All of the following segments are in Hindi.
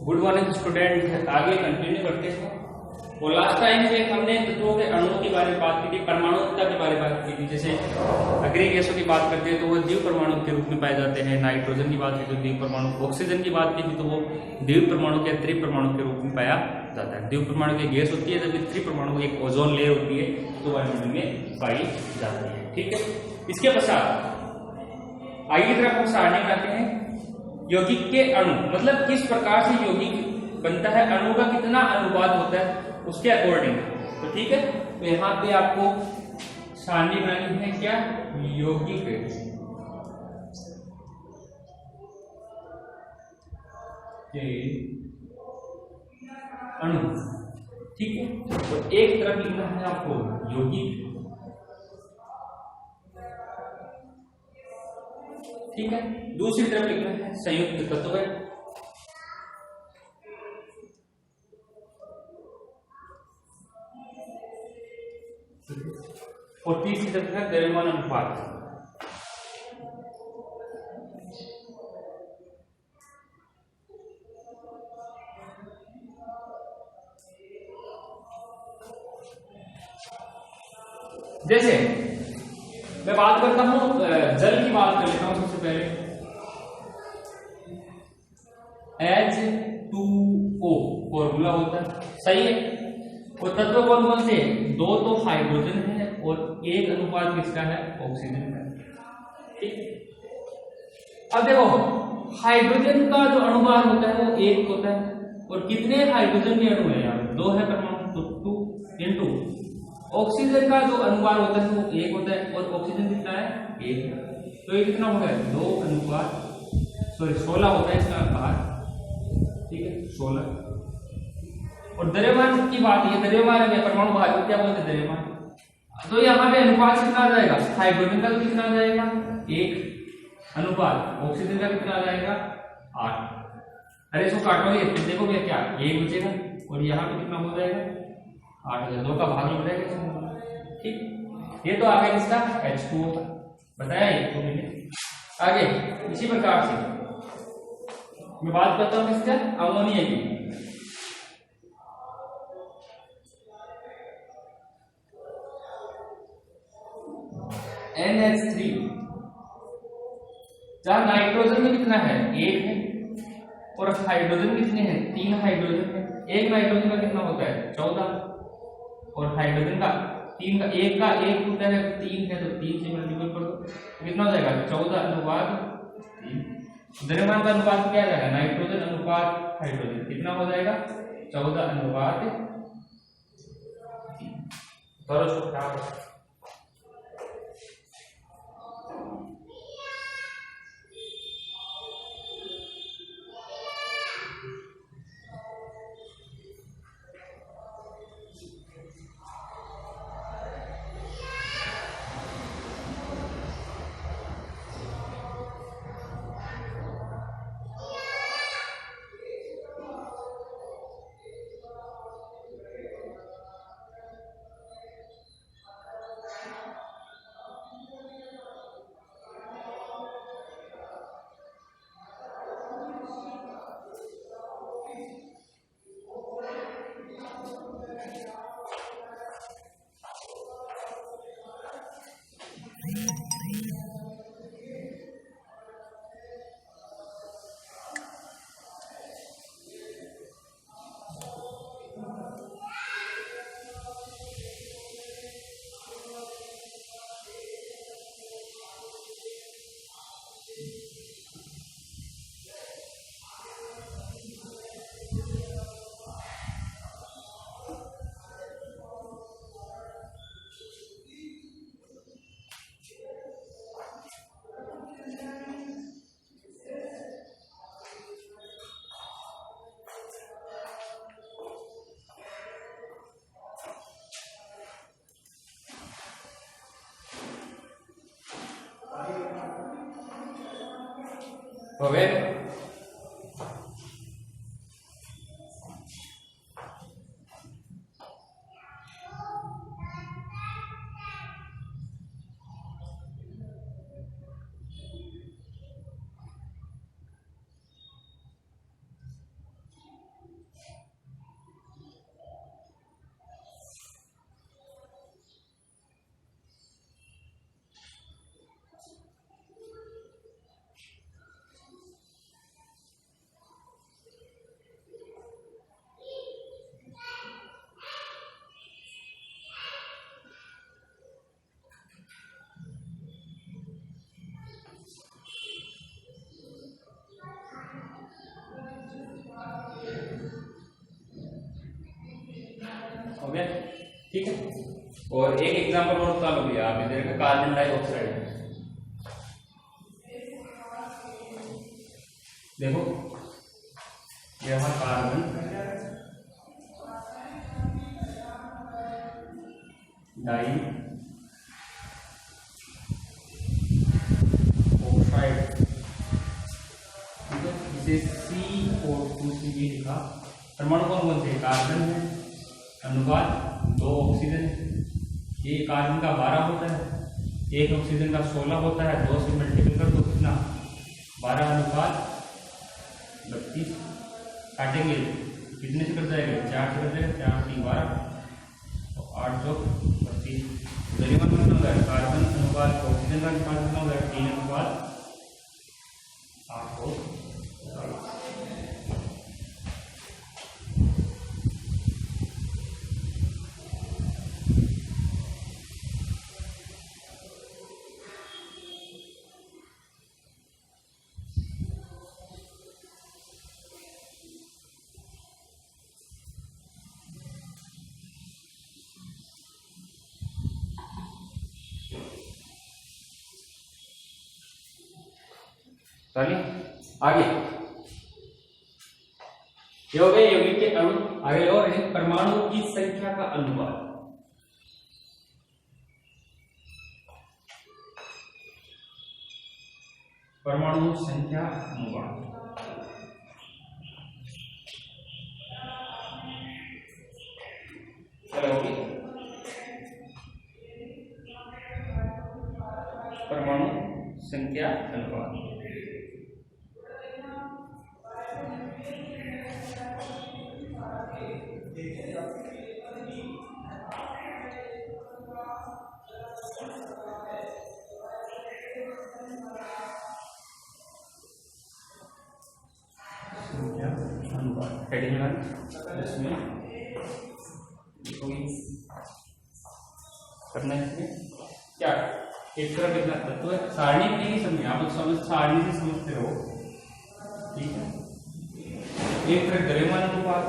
गुड मॉर्निंग स्टूडेंट, आगे कंटिन्यू करते हैं। और लास्ट टाइम से हमने तत्वों के अणुओं के बारे में बात की थी, परमाणुता के बारे में बात की थी। जैसे अग्नि गैसों की बात करते हैं तो वो द्वितीय परमाणु के रूप में पाए जाते हैं। नाइट्रोजन की बात की तो द्वितीय परमाणु, ऑक्सीजन की बात की थी तो वो द्वितीय परमाणु के त्रि परमाणु के रूप में पाया जाता है। द्वितीय परमाणु की गैस होती है, जबकि त्रि परमाणु एक ओजोन लेयर होती है तो वायुमंडल में पाई जाती है। ठीक है, इसके पश्चात आगे की तरफ हम सारणी बनाते हैं। यौगिक के अणु मतलब किस प्रकार से यौगिक बनता है, अणु का कितना अनुपात होता है उसके अकॉर्डिंग। तो ठीक है, तो यहाँ पे आपको सारणी बनानी है क्या, यौगिक के अणु। ठीक है, तो एक तरफ लिखना है आपको यौगिक, ठीक है, दूसरी तरफ लिखना है संयुक्त तत्व। और तीसरी तरफ है द्रव्यमान अनुपात। जैसे मैं बात करता हूं, जल की बात कर लेता हूं सबसे पहले। H2O फॉर्मूला होता है, सही है। और तत्व कौन कौन से, दो तो हाइड्रोजन है और एक अनुपात किसका है, ऑक्सीजन का। ठीक, अब देखो हाइड्रोजन का जो अनुपात होता है वो एक होता है, और कितने हाइड्रोजन के अणु है यहाँ, दो है परमाणु, तो 2 इंटू ऑक्सीजन का जो अनुपात होता है वो एक होता है, और ऑक्सीजन कितना है, एक है। तो ये कितना होता है, 2 अनुपात 16 होता है इसका अनुपात। ठीक है, 16। और द्रव्यमान की बात है, द्रव्यमान में परमाणु भार को क्या बोलते हैं, द्रव्यमान। तो यहाँ पे अनुपात कितना आ जाएगा, हाइड्रोजन का तो कितना आ जाएगा, 1 अनुपात ऑक्सीजन का कितना आ जाएगा, 8। अरे इसको काटोगे तो देखोगे क्या, 1 बचेगा, और यहाँ पे कितना हो जाएगा, 8 2 का भाग हो जाएगा। ठीक, ये तो आ गया किसका, H2O का, बताया ये तो मैंने। आगे इसी प्रकार से मैं बात करता हूँ किसका, अमोनिया की। NH3, जहां नाइट्रोजन में कितना है, 1 है, और हाइड्रोजन कितने हैं, 3 हाइड्रोजन है। एक नाइट्रोजन का कितना होता है, 14, और हाइड्रोजन का 3 का 1 का 1 होता है, 3 है तो 3 से मल्टीपल कर दो, कितना हो जाएगा, 14 अनुपात 3। द्रव्यमान का अनुपात क्या आ जाएगा, नाइट्रोजन अनुपात हाइड्रोजन, कितना हो जाएगा, 14 अनुपात 3। हो गए। और एक एग्जांपल और बता लो भैया, आप इधर का कार्बन डाइऑक्साइड देखो, यह कार्बन डाई ऑक्साइड, इसे CO2 से भी लिखा। परमाणु कौन कौन से? कार्बन है, अनुपात 2 ऑक्सीजन, ये कार्बन का 12 होता है, एक ऑक्सीजन का 16 होता है, 2 से मल्टीपल कर दो कितना 12 अनुपात 32, काटेंगे कितने से कट जाएगा? 4 से कट जाएगा, 4 3 12 और 8 2 32। द्रव्यमान कितना होगा? कार्बन अनुपात ऑक्सीजन का अनुपात कितना होगा? 3 अनुपात 8 हो। चलिए आगे, ये हो गए यौगिक के अणु। आगे और है परमाणु की संख्या का अनुपात। परमाणु संख्या अनुपात होगी परमाणु संख्या अनुपात। हेडिंग इसमें करना है, इसमें क्या एक तरह कितना तत्व है, सारणी नहीं समझे आप लोग, समझ सारणी से समझते रहो, ठीक है। एक तरह द्रव्यमान अनुपात,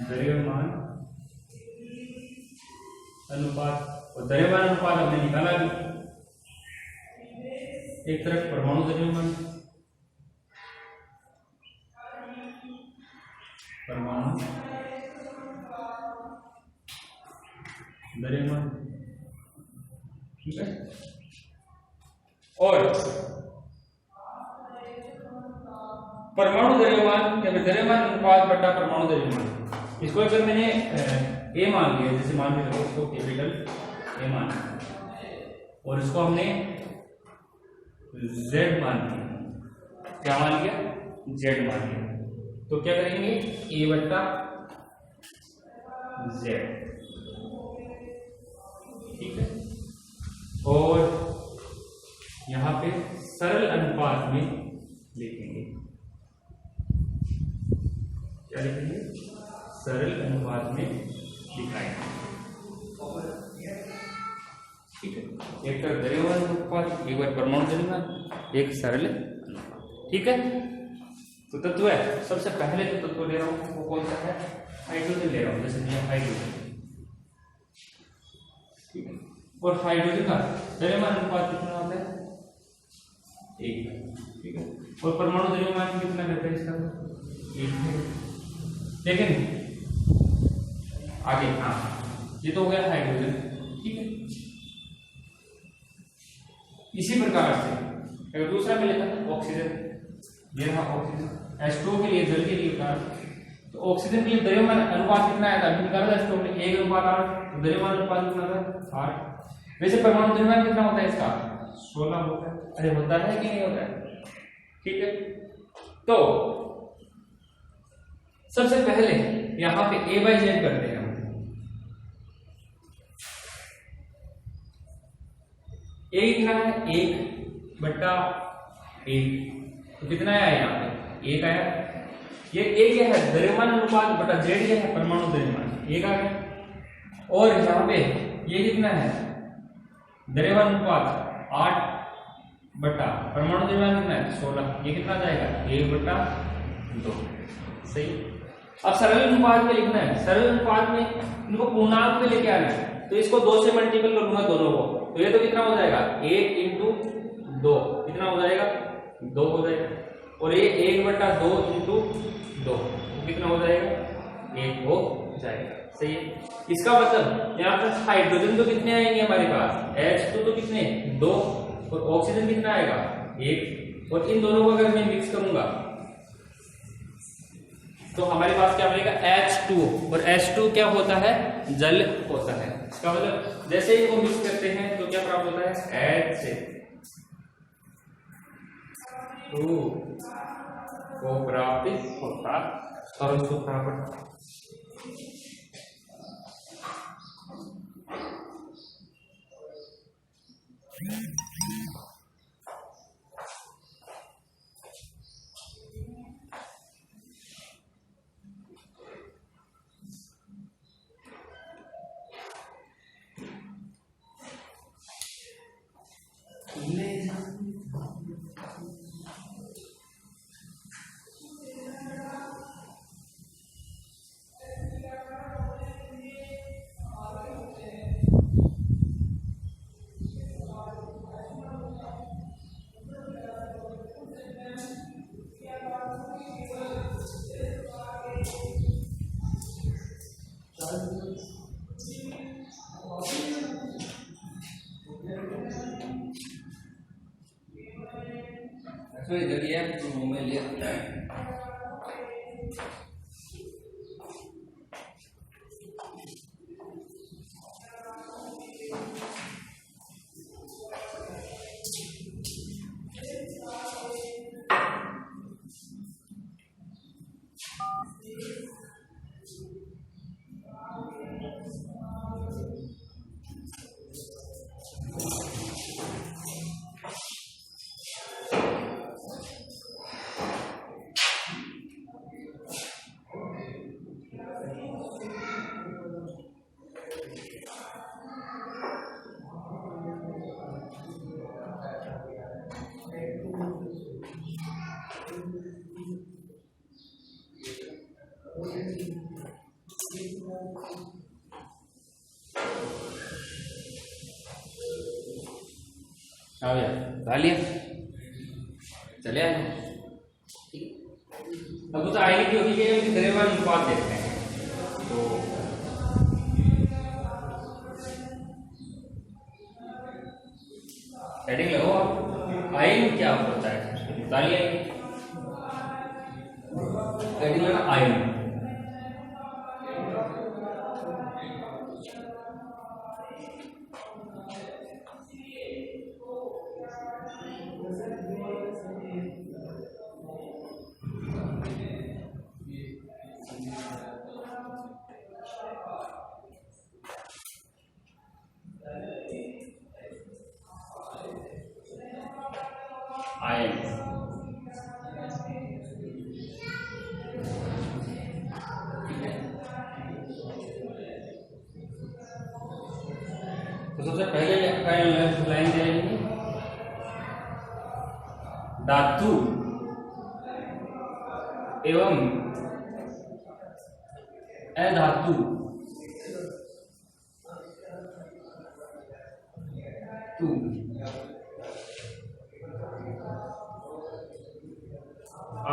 द्रव्यमान अनुपात और द्रव्यमान अनुपात हमने निकाला भी। एक तरफ परमाणु द्रव्यमान, परमाणु द्रव्यमान, ठीक है। और परमाणु द्रव्यमान या द्रव्यमान अनुपात बटा परमाणु द्रव्यमान, इसको अगर मैंने ए मान लिया, जैसे मान लिया इसको कैपिटल ए मान, और इसको हमने Z मान लिया, क्या मान लिया? Z मान लिया, तो क्या करेंगे? A बट्टा Z, ठीक है। और यहां पे सरल अनुपात में लिखेंगे, क्या लिखेंगे? सरल अनुपात में लिखाएंगे, ठीक है। एक तरफ द्रव्यमान अनुपात, एक बार परमाणु द्रव्यमान, एक सरल अनुपात, ठीक है। तो तत्व है, सबसे पहले जो तत्व ले रहा हूं वो कौन सा है? हाइड्रोजन ले रहा हूं, जैसे ये हाइड्रोजन, ठीक है। और हाइड्रोजन का द्रव्यमान अनुपात कितना होता है? 1, ठीक है। और परमाणु द्रव्यमान कितना करता है इसका? 1 है। लेकिन आगे, हाँ, ये तो हो गया हाइड्रोजन, ठीक है। इसी प्रकार से अगर दूसरा में लेता है ऑक्सीजन, ये रहा ऑक्सीजन, H2O के लिए, जल के लिए कारण, तो ऑक्सीजन के लिए द्रव्यमान अनुपात कितना आया था? अभी निकाला था H2O के लिए 1 अनुपात 8, द्रव्यमान अनुपात कितना था? 8। वैसे परमाणु द्रव्यमान कितना होता है इसका? 16 होता है। अरे होता है कि नहीं होता है? ठीक है। तो सबसे पहले यहां पे A/Z करते हैं हम। A कितना है? 1 बट्टा 1, तो कितना आया यहाँ पे? 1 आया। ये A क्या है? द्रव्यमान अनुपात बटा Z क्या है? परमाणु द्रव्यमान, 1 आ गया। और यहाँ पे ये कितना है? द्रव्यमान अनुपात 8 बटा परमाणु द्रव्यमान कितना है? 16, ये कितना जाएगा? 1 बटा 2, सही। अब सरल अनुपात में लिखना है, सरल अनुपात में इनको पूर्णांक में लेके आना है, तो इसको 2 से मल्टीपल करूंगा दोनों को, तो ये तो कितना हो जाएगा 1 इंटू 2, कितना हो जाएगा 2 हो जाएगा, और ये 1/2 इंटू 2 कितना हो जाएगा 1 हो जाएगा। सही है। इसका मतलब यहाँ पर हाइड्रोजन तो कितने आएंगे हमारे पास, H2 तो कितने 2, और ऑक्सीजन कितना आएगा 1, और इन दोनों को अगर मैं मिक्स करूंगा तो हमारे पास क्या बनेगा H2, और H2 क्या होता है जल होता है। इसका मतलब जैसे ही इनको मिक्स करते हैं तो क्या प्राप्त होता है H2 को प्राप्त होता सरल सूत्र। तो इधर ये में लिया लिया चले आए। अब तो आएगी की होगी कि द्रव्यमान अनुपात देखते हैं, तो हेडिंग लगाओ आप, आयन क्या होता है बता लिया, हेडिंग लगा आयन। तो सबसे पहले लाइन जाएगी धातु एवं अधातु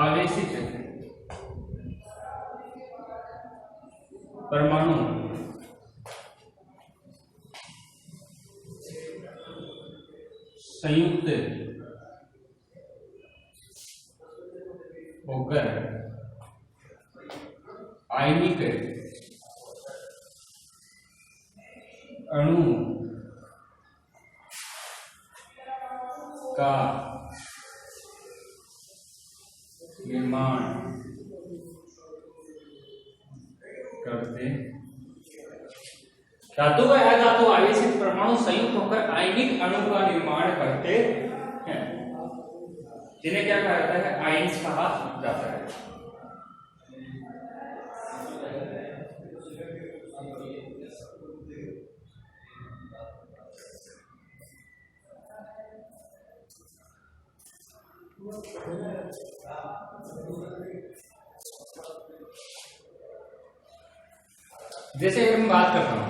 आवेशित परमाणु संयुक्त होकर आयनिक अणु का निर्माण करते धातु व अधातु आवेशित परमाणु संयुक्त होकर आयनिक अणु का निर्माण करते हैं, जिन्हें क्या कहा जाता है आयन्स कहा जाता है। जैसे अगर मैं बात करता हूँ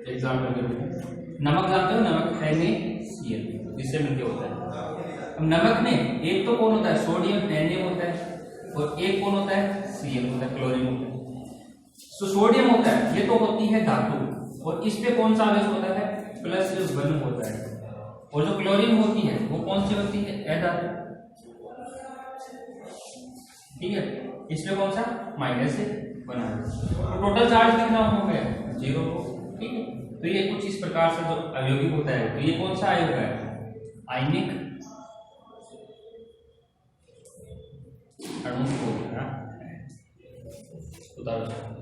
एग्जाम्पल के रूप में, नमक जानते हो, नमक NaCl जिससे मिलके होता है। अब नमक में एक तो कौन होता है, सोडियम Na होता है, और एक कौन होता है, Cl होता है, क्लोरीन होता है। तो सोडियम होता है, ये तो होती है धातु, और इस पे कौन सा आवेश होता है, +1 होता है। और जो क्लोरीन होती है वो कौन सी होती है, अधातु। ठीक है, इसमें कौन सा, -1 बना है। तो टोटल चार्ज कितना हो गया, 0। ठीक है, तो ये कुछ इस प्रकार से जो अवयविक होता है, तो ये कौन सा आयोग है, आयनिक अणु होता है। उदाहरण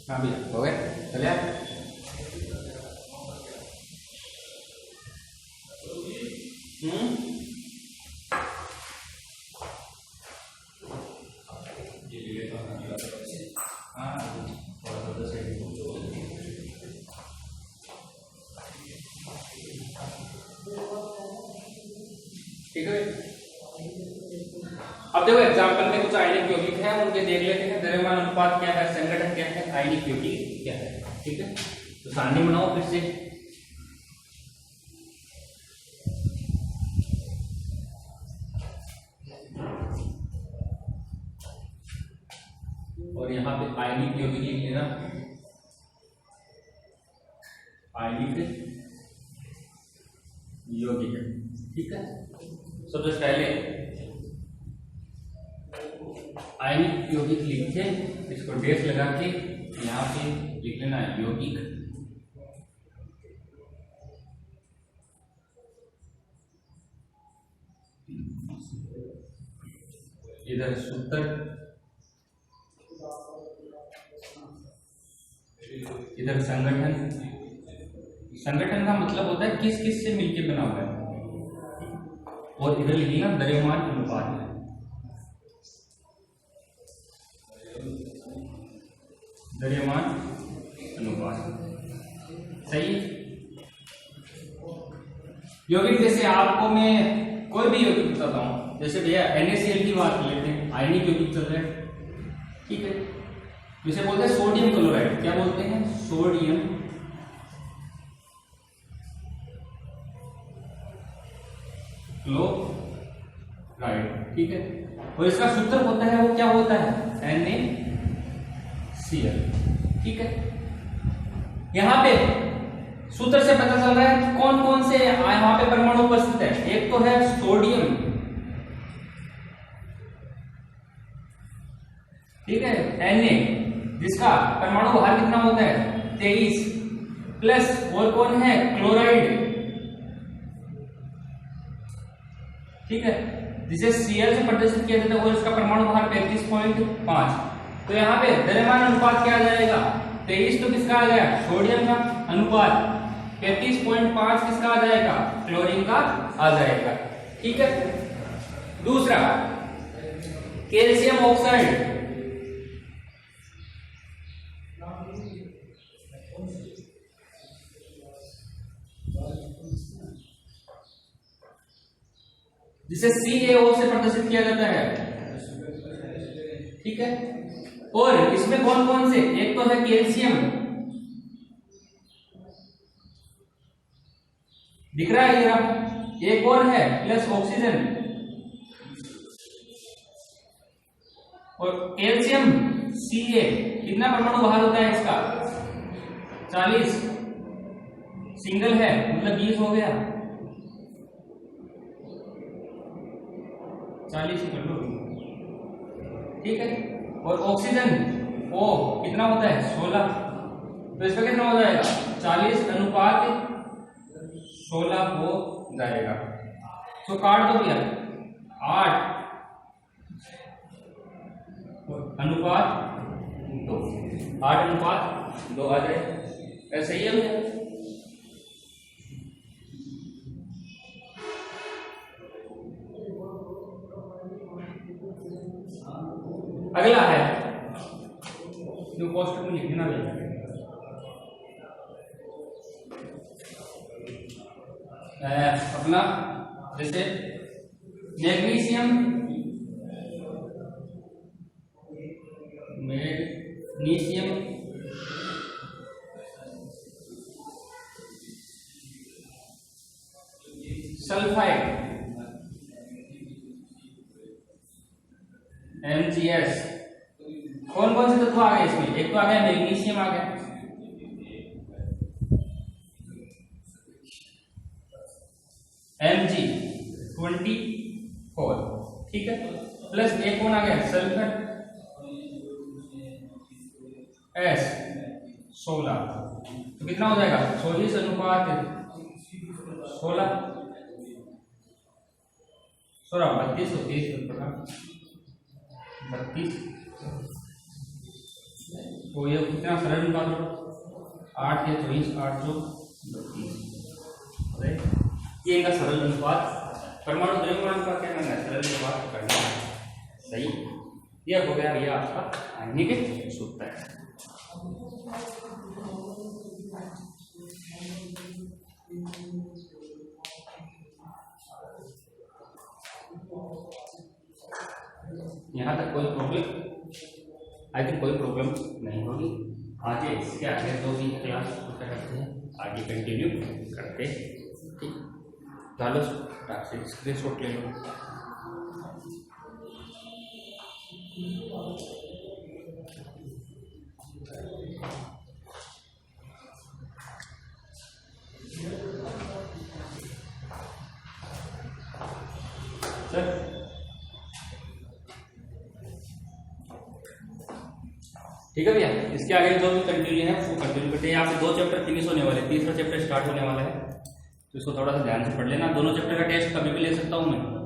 हाँ भैया हो गए, चले आप। ठीक है, अब देखो एग्जाम्पल में कुछ आयनिक यौगिक है, उनके देख लेते हैं। द्रव्यमान अनुपात क्या है, संगठन क्या है, आयनिक यौगिक क्या है। ठीक है, तो सारणी बनाओ फिर से। और यहाँ पे आयनिक यौगिक लिख लेना, आयनिक यौगिक। ठीक है, सबसे पहले आयनिक यौगिक लिख के इसको डैश लगा के यहाँ पे लिख लेना यौगिक। इधर सूत्र, इधर संगठन। संगठन का मतलब होता है किस किस से मिलके बना हुआ है, और इधर लिखना द्रव्यमान अनुपात है। द्रव्यमान अनुपात सही। यौगिक जैसे आपको मैं कोई भी यौगिक बताता हूं, जैसे भैया NaCl की बात कर लेते हैं, आयनिक यौगिक चल रहा है। ठीक है, जिसे बोलते हैं सोडियम क्लोराइड। क्या बोलते हैं, सोडियम क्लोराइड। ठीक है, और इसका सूत्र होता है वो क्या होता है, NaCl। ठीक है, यहां पे सूत्र से पता चल रहा है कि कौन कौन से यहां पे परमाणु उपस्थित है। एक तो है सोडियम, ठीक है, Na, जिसका परमाणु भार कितना होता है, 23, प्लस और कौन है, क्लोराइड। ठीक है, जिसे Cl से प्रदर्शित किया जाता है, और इसका परमाणु भार 35.5। तो यहाँ पे द्रव्यमान अनुपात क्या आ जाएगा, 23 तो किसका आ गया, सोडियम का, अनुपात 35.5 किसका आ जाएगा, क्लोरीन का आ जाएगा। ठीक है, दूसरा कैल्शियम ऑक्साइड। जिसे CaO से प्रदर्शित किया जाता है। ठीक है, और इसमें कौन कौन से, एक तो है कैल्शियम, दिख रहा है ये, एक और है प्लस ऑक्सीजन, और कैल्शियम Ca कितना परमाणु बाहर होता है इसका, 40, सिंगल है मतलब 20 हो गया, 40 कर लो। ठीक है, और ऑक्सीजन O कितना होता है, 16, तो इसका कितना हो जाएगा, 40:16 हो जाएगा। तो काट दो भैया, 8:2, 8:2 आ जाए, ऐसा ही है भैया। अगला है जो कोष्टक में लिखना है, अपना जैसे मैग्नीशियम सल्फाइड MgS, कौन कौन से तत्व आ गए इसमें, एक तो आ गया मैग्नीशियम आ गया, Mg24, ठीक है, प्लस एक कौन आ गया, सल्फर S16, तो कितना हो जाएगा, 24:16, 32 और 30 32, तो ये कितना सरल अनुपात होगा, 8 या 24, 8 जो 32, ये इनका सरल अनुपात, परमाणु द्रव्यमान का क्या करना है, सरल अनुपात करना है। सही, ये हो गया भैया आपका आयनिक सूत्र है। यहाँ तक कोई प्रॉब्लम, आई थिंक कोई प्रॉब्लम नहीं होगी। आगे इसके आगे जो भी क्लास करते हैं आगे कंटिन्यू करते हैं। ठीक, चलो स्क्रीनशॉट ले लो। सर ठीक है भैया, इसके आगे जो भी कंटिन्यू है वो कंटिन्यू करते हैं। यहाँ से 2 चैप्टर फिनिश होने वाले, तीसरा चैप्टर स्टार्ट होने वाला है, तो इसको थोड़ा सा ध्यान से पढ़ लेना। दोनों चैप्टर का टेस्ट कभी भी ले सकता हूँ मैं।